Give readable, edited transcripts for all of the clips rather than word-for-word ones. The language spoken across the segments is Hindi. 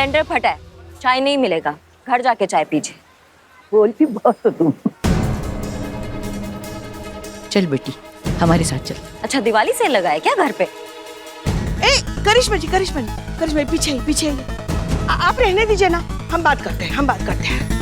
सिलेंडर फटा है, चाय नहीं मिलेगा, घर जाके चाय पीजिए। बोल भी बहुत हो तुम। चल बेटी हमारे साथ चल। अच्छा दिवाली सेल लगा है क्या घर पे? ए करिश्मा जी, करिश्मा जी पीछे आइए। आप रहने दीजिए ना, हम बात करते हैं।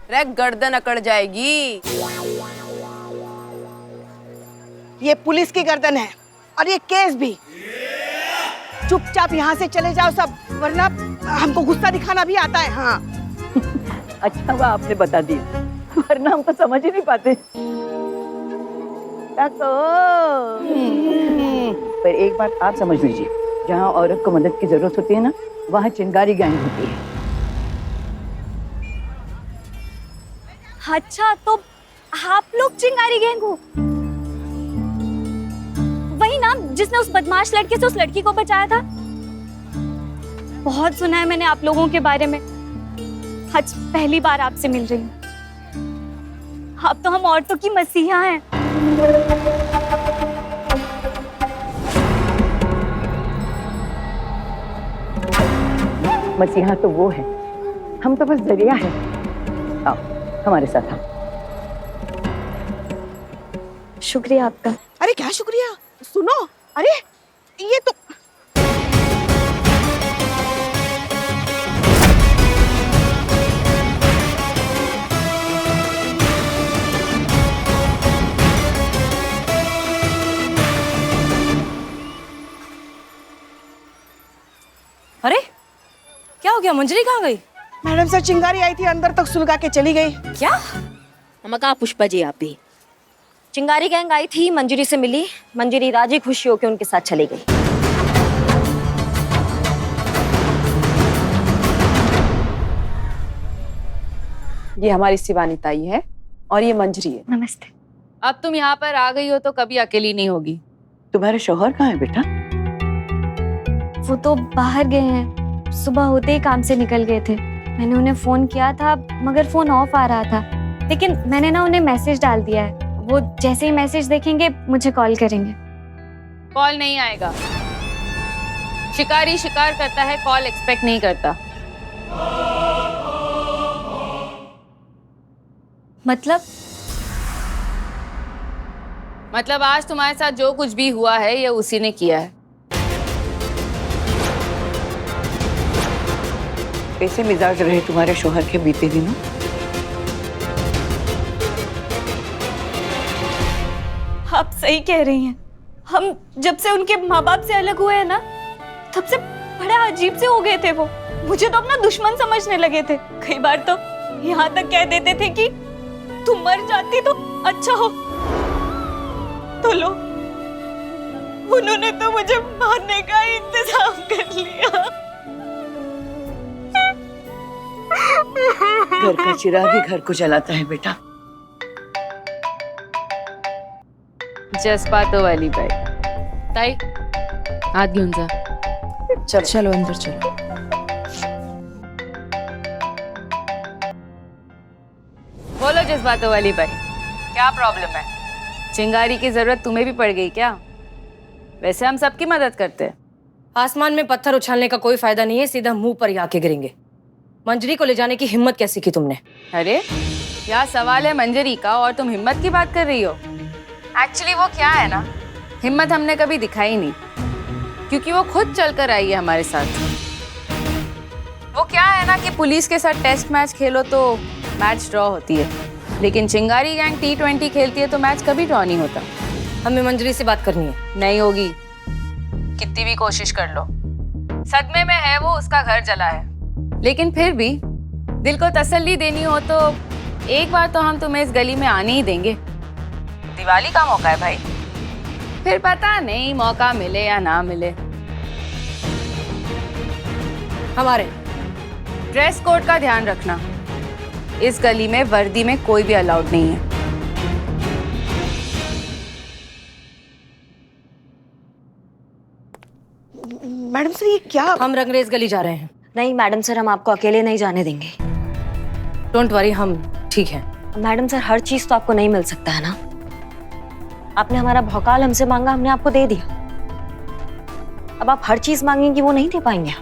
रे गर्दन अकड़ जाएगी। ये पुलिस की गर्दन है और ये केस भी। चुपचाप यहाँ से चले जाओ सब, वरना हमको गुस्सा दिखाना भी आता है। हाँ अच्छा हुआ आपने बता दिया, वरना हम तो समझ ही नहीं पाते। पर एक बात आप समझ लीजिए, जहाँ औरत को मदद की जरूरत होती है ना, वहाँ चिंगारी गैंग होती है। अच्छा तो आप लोग चिंगारी गैंग हो? वही ना जिसने उस बदमाश लड़के से उस लड़की को बचाया था? बहुत सुना है मैंने आप लोगों के बारे में, आज पहली बार आपसे मिल रही हूँ। आप तो हम औरतों की मसीहा हैं। मसीहा तो वो है, हम तो बस जरिया है। आओ हमारे साथ आओ। शुक्रिया आपका। अरे क्या शुक्रिया, सुनो, अरे ये तो अरे क्या हो गया? मंजरी कहाँ गई? मैडम सर चिंगारी आई थी, अंदर तक सुलगा के चली गई। क्या? हम कहा पुष्पा जी आप भी? चिंगारी गैंग आई थी, मंजरी से मिली, मंजरी राजी खुशी होकर उनके साथ चली गई। ये हमारी शिवानी ताई है और ये मंजरी है। नमस्ते। अब तुम यहाँ पर आ गई हो तो कभी अकेली नहीं होगी। तुम्हारे शौहर कहाँ है बेटा? वो तो बाहर गए हैं, सुबह होते ही काम से निकल गए थे। मैंने उन्हें फोन किया था मगर फोन ऑफ आ रहा था, लेकिन मैंने ना उन्हें मैसेज डाल दिया है, वो जैसे ही मैसेज देखेंगे मुझे कॉल करेंगे। कॉल नहीं आएगा, शिकारी शिकार करता है, कॉल एक्सपेक्ट नहीं करता। मतलब आज तुम्हारे साथ जो कुछ भी हुआ है ये उसी ने किया है। कैसे मिजाज रहे तुम्हारे शौहर के बीते दिनों? आप सही कह रही हैं, हम जब से उनके माँ बाप से अलग हुए हैं ना, तब से बड़े अजीब से हो गए थे। वो मुझे तो अपना दुश्मन समझने लगे थे। कई बार तो यहाँ तक कह देते थे कि तुम मर जाती तो अच्छा हो। तो लो, उन्होंने तो मुझे मारने का इंतजाम कर लिया। घर का चिराग ही घर को जलाता है बेटा। जज्बातों वाली बाई। ताई हाथ घेऊन जा। चलो अंदर चलो। बोलो जज्बातों वाली बाई, क्या प्रॉब्लम है? चिंगारी की जरूरत तुम्हें भी पड़ गई क्या? वैसे हम सबकी मदद करते हैं। आसमान में पत्थर उछालने का कोई फायदा नहीं है, सीधा मुंह पर ही आके गिरेंगे। मंजरी को ले जाने की हिम्मत कैसी की तुमने? अरे क्या सवाल है मंजरी का और तुम हिम्मत की बात कर रही हो? एक्चुअली वो क्या है ना, हिम्मत हमने कभी दिखाई नहीं, क्योंकि वो खुद चलकर आई है हमारे साथ। वो क्या है ना कि पुलिस के साथ टेस्ट मैच खेलो तो मैच ड्रॉ होती है, लेकिन चिंगारी गैंग T20 खेलती है तो मैच कभी ड्रॉ नहीं होता। हमें मंजरी से बात करनी है। नहीं होगी, कितनी भी कोशिश कर लो। सदमे में है वो, उसका घर जला है, लेकिन फिर भी दिल को तसल्ली देनी हो तो एक बार तो हम तुम्हें इस गली में आने ही देंगे। दिवाली का मौका है भाई, फिर पता नहीं मौका मिले या ना मिले। हमारे ड्रेस कोड का ध्यान रखना। इस गली में वर्दी में कोई भी अलाउड नहीं है। मैडम सर ये क्या? हम रंगरेज गली जा रहे हैं। नहीं मैडम सर, हम आपको अकेले नहीं जाने देंगे। डोंट वरी, हम ठीक हैं। मैडम सर, हर चीज तो आपको नहीं मिल सकता है ना। आपने हमारा भौकाल हमसे मांगा, हमने आपको दे दिया। अब आप हर चीज मांगेंगी, वो नहीं दे पाएंगे।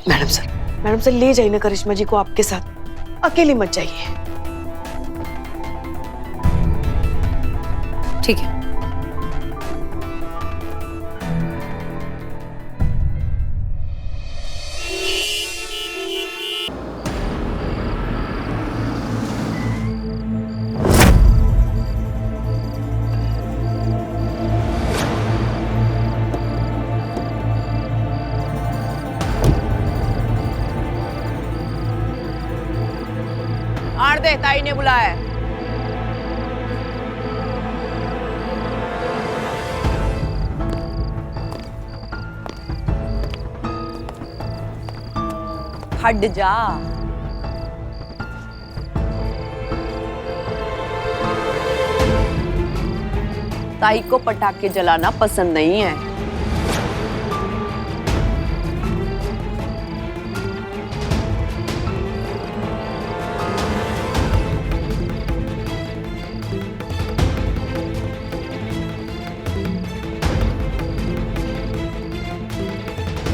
मैडम सर ले जाइए ना करिश्मा जी को आपके साथ, अकेले मत जाइए। ठीक है। आड़ दे, ताई ने बुलाया है। हट जा। ताई को पटाखे जलाना पसंद नहीं है।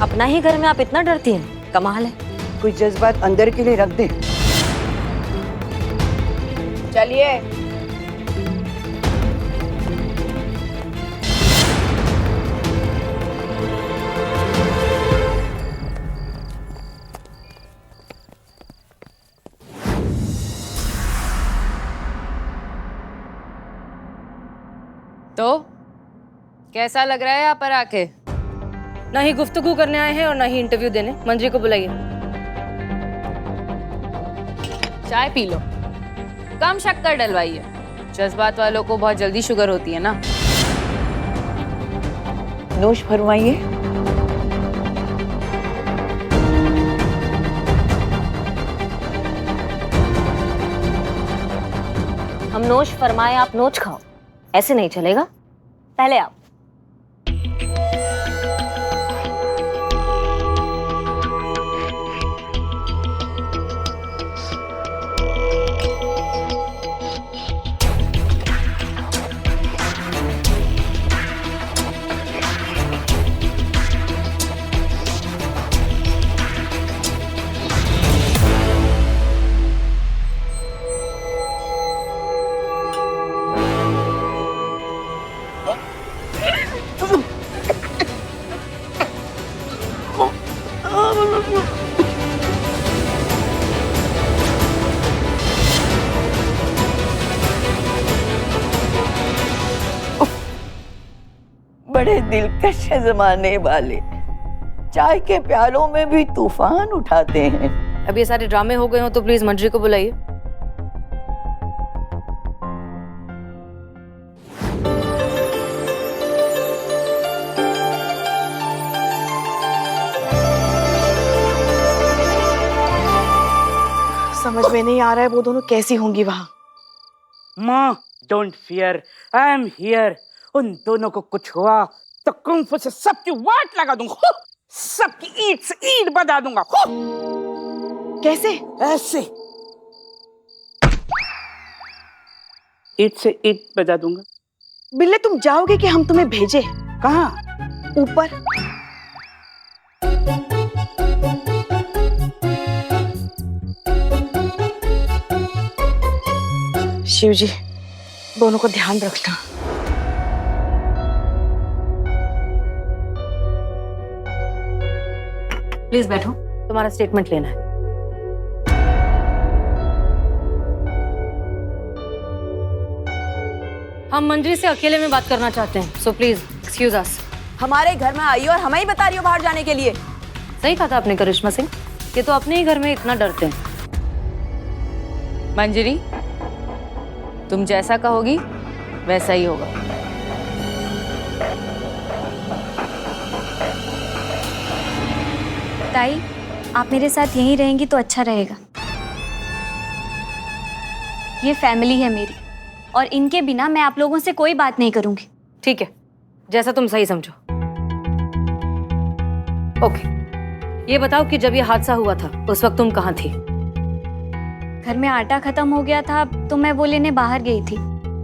अपना ही घर में आप इतना डरती हैं, कमाल है। कुछ जज्बात अंदर के लिए रख दे। चलिए। तो कैसा लग रहा है यहाँ पर आके? ना ही गुफ्तगू करने आए हैं और ना ही इंटरव्यू देने। मंजरी को बुलाइए। चाय पी लो, कम शक्कर डलवाइए। जज्बात वालों को बहुत जल्दी शुगर होती है ना। नोश फरमाइए। हम नोश फरमाए, आप नोच खाओ, ऐसे नहीं चलेगा। पहले आप। बड़े दिलकश है जमाने वाले, चाय के प्यालों में भी तूफान उठाते हैं। अब ये सारे ड्रामे हो गए हो तो प्लीज मंजरी को बुलाइए। समझ में नहीं आ रहा है वो दोनों कैसी होंगी वहां। माँ don't fear, I am here. उन दोनों को कुछ हुआ तो कुंफू से सबकी वाट लगा दूंगा, सबकी ईंट से ईंट बजा दूंगा। कैसे? ऐसे ईंट से ईंट बजा दूंगा। बिल्ले तुम जाओगे कि हम तुम्हें भेजे? कहाँ? ऊपर। शिव जी, दोनों को ध्यान रखना। प्लीज बैठो, तुम्हारा स्टेटमेंट लेना है। हम मंजरी से अकेले में बात करना चाहते हैं, सो प्लीज एक्सक्यूज अस। हमारे घर में आई हो और हमें ही बता रही हो बाहर जाने के लिए। सही कहा था आपने करिश्मा सिंह, ये तो अपने ही घर में इतना डरते हैं। मंजरी, तुम जैसा कहोगी वैसा ही होगा। ताई, आप मेरे साथ यहीं रहेंगी तो अच्छा रहेगा। ये फैमिली है मेरी और इनके बिना मैं आप लोगों से कोई बात नहीं करूंगी। ठीक है, जैसा तुम सही समझो। ओके, ये बताओ कि जब ये हादसा हुआ था उस वक्त तुम कहाँ थी? घर में आटा खत्म हो गया था तो मैं वो लेने बाहर गई थी।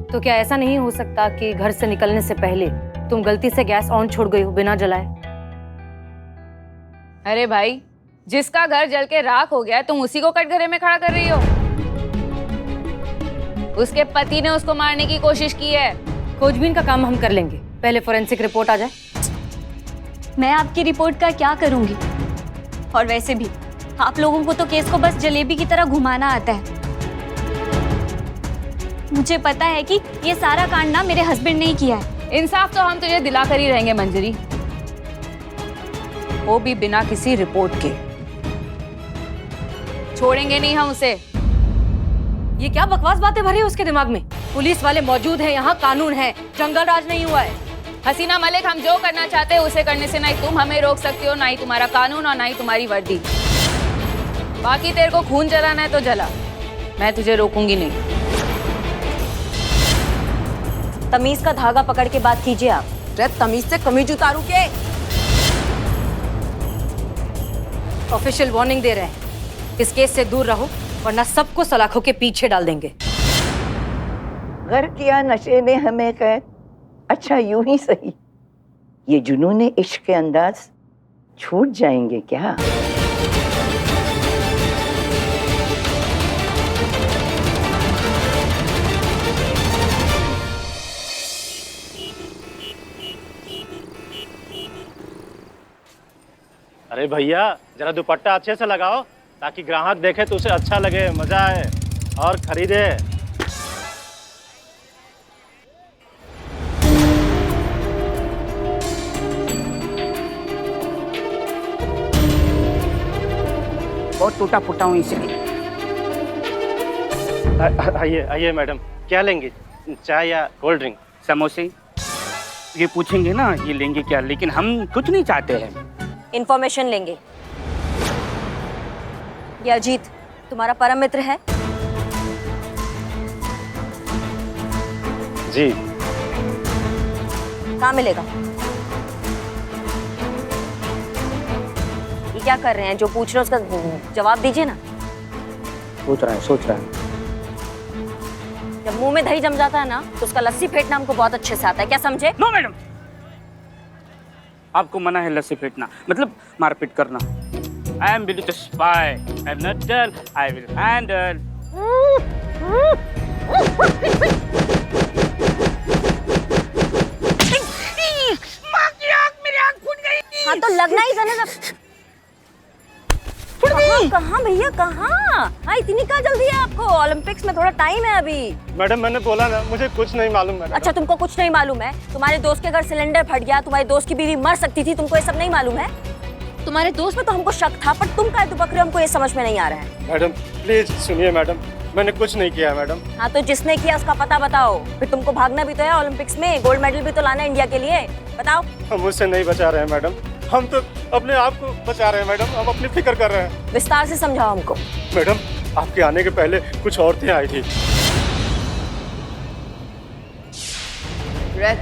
तो क्या ऐसा नहीं हो सकता कि घर से निकलने से पहले तुम गलती से गैस ऑन छोड़ गई हो बिना जलाए? अरे भाई, जिसका घर जल के राख हो गया तुम उसी को कटघरे में खड़ा कर रही हो। उसके पति ने उसको मारने की कोशिश की है। खोजबीन का काम हम कर लेंगे, पहले फोरेंसिक रिपोर्ट आ जाए। मैं आपकी रिपोर्ट का क्या करूंगी? और वैसे भी आप लोगों को तो केस को बस जलेबी की तरह घुमाना आता है। मुझे पता है कि ये सारा कांड ना मेरे हस्बैंड ने ही किया है। इंसाफ तो हम तुझे दिला कर ही रहेंगे मंजरी, वो भी बिना किसी रिपोर्ट के। छोड़ेंगे नहीं हम उसे। ये क्या बकवास बातें भरी है उसके दिमाग में? पुलिस वाले मौजूद हैं, यहाँ कानून है, जंगल राज नहीं हुआ है। हसीना मलिक, हम जो करना चाहते हैं उसे करने से ना ही तुम हमें रोक सकती हो, ना ही तुम्हारा कानून और ना ही तुम्हारी वर्दी। बाकी तेरे को खून जलाना है तो जला, मैं तुझे रोकूंगी नहीं। तमीज का धागा पकड़ के बात कीजिए आप। तमीज से कमीज उतारू के। ऑफिशियल वार्निंग दे रहे हैं, इस केस से दूर रहो वरना सबको सलाखों के पीछे डाल देंगे। घर किया नशे ने हमें कैद, अच्छा यूं ही सही, ये जुनून इश्क के अंदाज छूट जाएंगे क्या? अरे भैया, जरा दुपट्टा अच्छे से लगाओ ताकि ग्राहक देखे तो उसे अच्छा लगे, मजा आए और खरीदे। बहुत टूटा फूटा हूँ इसलिए। आइए आइए मैडम, क्या लेंगे, चाय या कोल्ड ड्रिंक? समोसे ये पूछेंगे ना ये लेंगे क्या, लेकिन हम कुछ नहीं चाहते हैं। इंफॉर्मेशन लेंगे। ये अजीत तुम्हारा परम मित्र है? जी। कहाँ मिलेगा? ये क्या कर रहे हैं? जो पूछ रहे हैं उसका जवाब दीजिए ना। सोच रहा है। जब मुंह में दही जम जाता है ना तो उसका लस्सी फेंटना हमको बहुत अच्छे से आता है, क्या समझे? नो मैडम, आपको मना है लस्सी फेंटना, मतलब मारपीट करना। I am Billy the spy. I am not dull. I will handle. माँ की आँख, मेरी आँख फूट गई। हाँ तो लगना ही था ना सब। कहाँ भैया कहाँ? हाँ इतनी क्या जल्दी है आपको? ओलंपिक्स में थोड़ा टाइम है अभी। मैडम मैंने बोला ना, मुझे कुछ नहीं मालूम मैडम। अच्छा तुमको कुछ नहीं मालूम है? तुम्हारे दोस्त के घर सिलेंडर फट गया, तुम्हारे दोस्त की बीवी मर सकती थी, तुमको ये सब नहीं मालूम है? तुम्हारे दोस्त में तो हमको शक था, पर तुम काहे दुबक रहे हो, हमको ये समझ में नहीं आ रहा है। मैडम प्लीज सुनिए मैडम, मैंने कुछ नहीं किया मैडम। हाँ तो जिसने किया उसका पता बताओ, फिर तुमको भागना भी तो है ओलंपिक्स में, गोल्ड मेडल भी तो लाना है इंडिया के लिए, बताओ। हम उससे नहीं बचा रहे हैं मैडम, हम तो अपने आप को बचा रहे हैं मैडम, हम अपनी फिक्र कर रहे हैं। विस्तार से समझाओ हमको। मैडम आपके आने के पहले कुछ औरतें आई थी।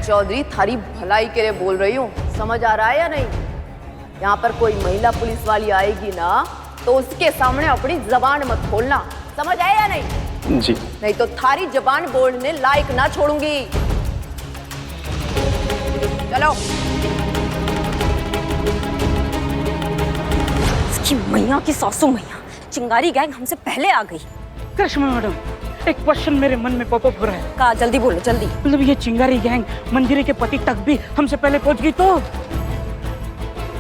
चौधरी थारी भलाई के लिए बोल रही हूँ, समझ आ रहा है या नहीं? यहाँ पर कोई महिला पुलिस वाली आएगी ना तो उसके सामने अपनी जबान मत खोलना, समझ आया या नहीं? जी। नहीं तो थारी जबान बोलने लायक ना छोड़ूंगी। चलो। इसकी मैया की सासू मैया, चिंगारी गैंग हमसे पहले आ गई। करिश्मा मैडम, एक क्वेश्चन मेरे मन में पॉपअप हो रहा है। कहा जल्दी बोलो जल्दी। मतलब ये चिंगारी गैंग मंजरी के पति तक भी हमसे पहले पहुंच गई तो?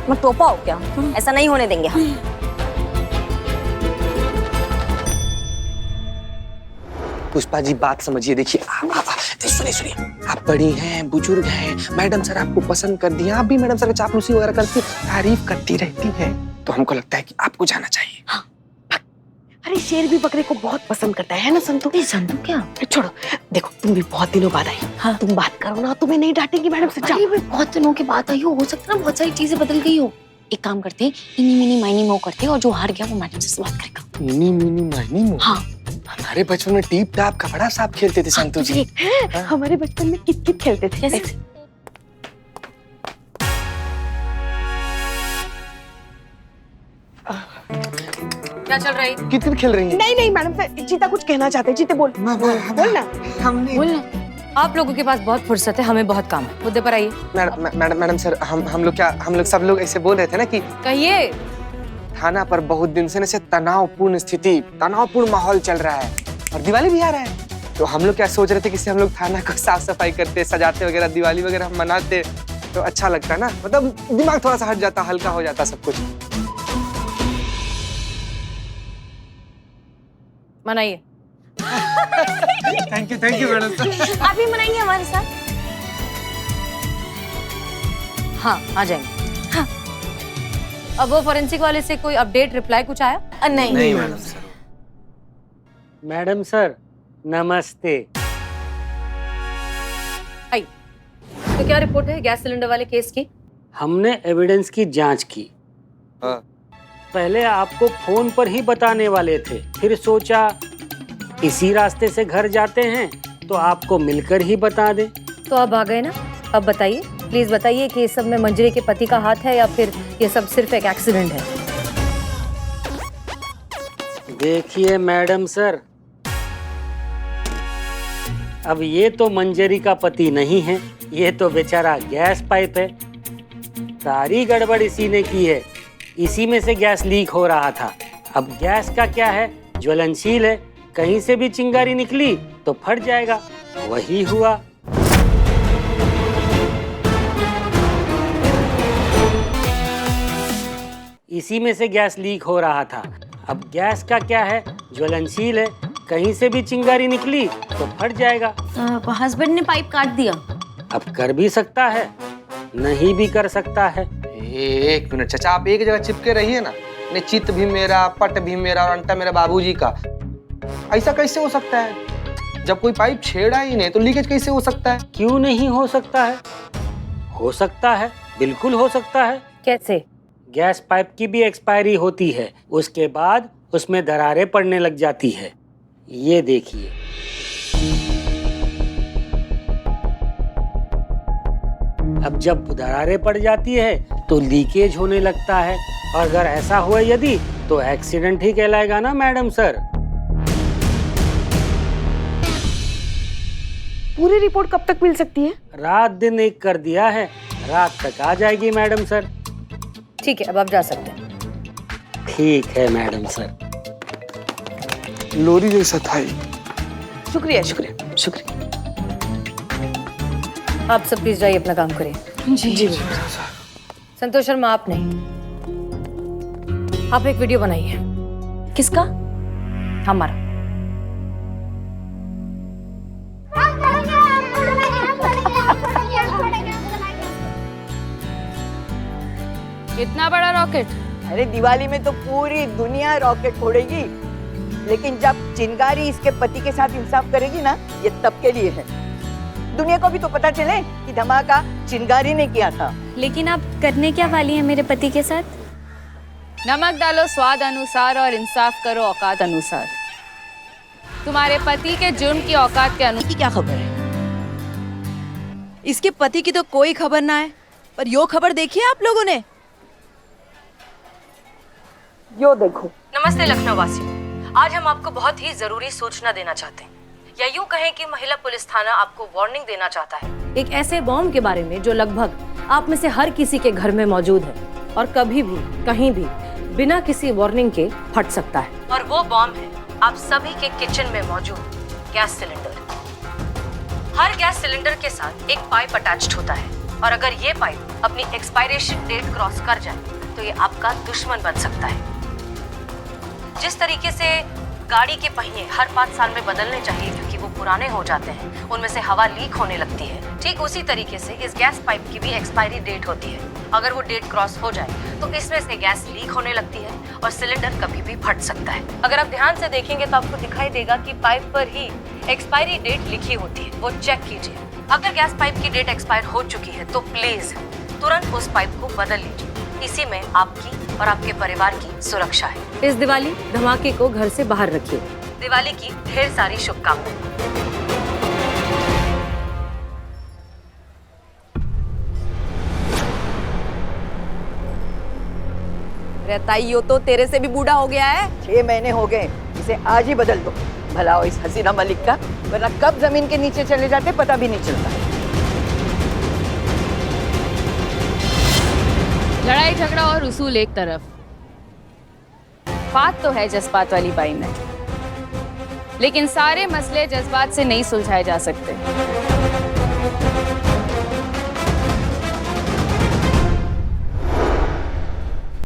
मैं टोपा हो क्या? ऐसा नहीं होने देंगे हम। पुष्पा जी बात समझिए, देखिए सुनिए, आप बड़ी हैं, बुजुर्ग हैं, मैडम सर आपको पसंद कर दिया, आप भी मैडम सर चापलूसी वगैरह करके तारीफ करती रहती हैं, तो हमको लगता है कि आपको जाना चाहिए। हाँ। अरे शेर भी बकरे को बहुत पसंद करता है ना संतू? संतू क्या? छोड़ो, देखो तुम भी बहुत दिनों बाद आई। हाँ। तुम बात करो ना, तुम्हें नहीं डांटेगी मैडम से। जाओ। बहुत दिनों के बाद आई हो सकता है ना बहुत सारी चीजें बदल गई हो। एक काम करते, इनी मिनी माइनी मो करते और जो हार गया वो मैडम से बात करेगा। इनी मिनी माइनी मो। हाँ। हमारे बचपन में टीप टाप कपड़ा साफ खेलते थे संतू जी। हमारे बचपन में कित कित खेलते थे। कैसे? क्या चल रहा है? कितने खेल रही हैं? नहीं नहीं मैडम से चीता कुछ कहना चाहते हैं। चीते बोल बोल ना। बोलना। आप लोगों के पास बहुत फुर्सत है, हमें बहुत काम है। मुद्दे पर आइए। मैडम सर, हम लोग सब लोग ऐसे बोल रहे थे ना कि कहिए। थाना पर बहुत दिन से ऐसे तनावपूर्ण स्थिति, तनावपूर्ण माहौल चल रहा है और दिवाली भी आ रहा है, तो हम लोग क्या सोच रहे थे कि हम लोग थाना को साफ सफाई करते, सजाते वगैरह, दिवाली वगैरह हम मनाते तो अच्छा लगता ना, मतलब दिमाग थोड़ा सा हट जाता, हल्का हो जाता सब कुछ। मनाइए। Thank you madam sir. आप भी मनाइए हमारे साथ। हाँ, आ जाएंगे। हाँ। अब वो फॉरेंसिक वाले से कोई अपडेट, रिप्लाई कुछ आया? नहीं मैडम सर। मैडम सर नमस्ते। आई। तो क्या रिपोर्ट है गैस सिलेंडर वाले केस की? हमने एविडेंस की जांच की। हाँ। पहले आपको फोन पर ही बताने वाले थे, फिर सोचा इसी रास्ते से घर जाते हैं तो आपको मिलकर ही बता दें। तो अब आ गए ना, अब बताइए, प्लीज बताइए कि इस सब में मंजरी के पति का हाथ है या फिर ये सब सिर्फ एक एक्सीडेंट है? देखिए मैडम सर, अब ये तो मंजरी का पति नहीं है, ये तो बेचारा गैस पाइप है। सारी गड़बड़ इसी ने की है, इसी में से गैस लीक हो रहा था। अब गैस का क्या है, ज्वलनशील है, कहीं से भी चिंगारी निकली तो फट जाएगा, वही हुआ। इसी में से गैस लीक हो रहा था। अब गैस का क्या है, ज्वलनशील है, कहीं से भी चिंगारी निकली तो फट जाएगा। हस्बैंड ने पाइप काट दिया। अब कर भी सकता है, नहीं भी कर सकता है। एक मिनट चाचा, आप एक जगह चिपके रहिए ना। ने चित्त भी मेरा, पट भी मेरा और अंटा मेरा बाबूजी का। ऐसा कैसे हो सकता है? जब कोई पाइप छेड़ा ही नहीं तो लीकेज कैसे हो सकता है? क्यों नहीं हो सकता है? हो सकता है, बिल्कुल हो सकता है। कैसे? गैस पाइप की भी एक्सपायरी होती है, उसके बाद उसमें दरारें पड़ने लग जाती है। ये देखिए, अब जब दरारें पड़ जाती है तो लीकेज होने लगता है, और अगर ऐसा हुआ यदि तो एक्सीडेंट ही कहलाएगा ना मैडम सर। पूरी रिपोर्ट कब तक मिल सकती है? रात दिन एक कर दिया है, रात तक आ जाएगी मैडम सर। ठीक है, अब आप जा सकते हैं। ठीक है मैडम सर। लोरी जैसा था ही। शुक्रिया शुक्रिया शुक्रिया। आप सब प्लीज जाइए, अपना काम करिए। जी। संतोष शर्मा, आप नहीं, आप एक वीडियो बनाइए। किसका? हमारा। इतना बड़ा रॉकेट? अरे दिवाली में तो पूरी दुनिया रॉकेट फोड़ेगी, लेकिन जब चिंगारी इसके पति के साथ इंसाफ करेगी ना, ये तब के लिए है। दुनिया को भी तो पता चले कि धमाका चिंगारी ने किया था। लेकिन आप करने क्या वाली हैं मेरे पति के साथ? नमक डालो स्वाद अनुसार और इंसाफ करो औकात अनुसार। तुम्हारे पति के जुर्म की औकात के अनुसार की क्या खबर है? इसके पति की तो कोई खबर ना है, पर यो खबर देखी है आप लोगों ने? यो देखो। नमस्ते लखनऊ वासियों, आज हम आपको बहुत ही जरूरी सूचना देना चाहते हैं, या यूं कहें कि महिला पुलिस थाना आपको वार्निंग देना चाहता है एक ऐसे बॉम्ब के बारे में जो लगभग आप में से हर किसी के घर में मौजूद है और कभी भी कहीं भी बिना किसी वार्निंग के फट सकता है। और वो बॉम्ब है आप सभी के किचन में मौजूद गैस सिलेंडर। हर गैस सिलेंडर के साथ एक पाइप अटैच्ड होता है, और अगर ये पाइप अपनी एक्सपायरेशन डेट क्रॉस कर जाए तो ये आपका दुश्मन बन सकता है। जिस तरीके से गाड़ी के पहिए हर 5 साल में बदलने चाहिए क्योंकि वो पुराने हो जाते हैं, उनमें से हवा लीक होने लगती है, ठीक उसी तरीके से इस गैस पाइप की भी एक्सपायरी डेट होती है। अगर वो डेट क्रॉस हो जाए तो इसमें से गैस लीक होने लगती है और सिलेंडर कभी भी फट सकता है। अगर आप ध्यान से देखेंगे तो आपको दिखाई देगा कि पाइप पर ही एक्सपायरी डेट लिखी होती है, वो चेक कीजिए। अगर गैस पाइप की डेट एक्सपायर हो चुकी है तो प्लीज तुरंत उस पाइप को बदल लीजिए। इसी में आपकी और आपके परिवार की सुरक्षा है। इस दिवाली धमाके को घर से बाहर रखिए। दिवाली की ढेर सारी शुभकामनाएं। रहताइयो तो तेरे से भी बूढ़ा हो गया है। 6 महीने हो गए, इसे आज ही बदल दो। भला हो इस हसीना मलिक का, वरना कब जमीन के नीचे चले जाते पता भी नहीं चलता। लड़ाई झगड़ा और उसूल एक तरफ, बात तो है जज्बात वाली बाई में, लेकिन सारे मसले जज्बात से नहीं सुलझाए जा सकते।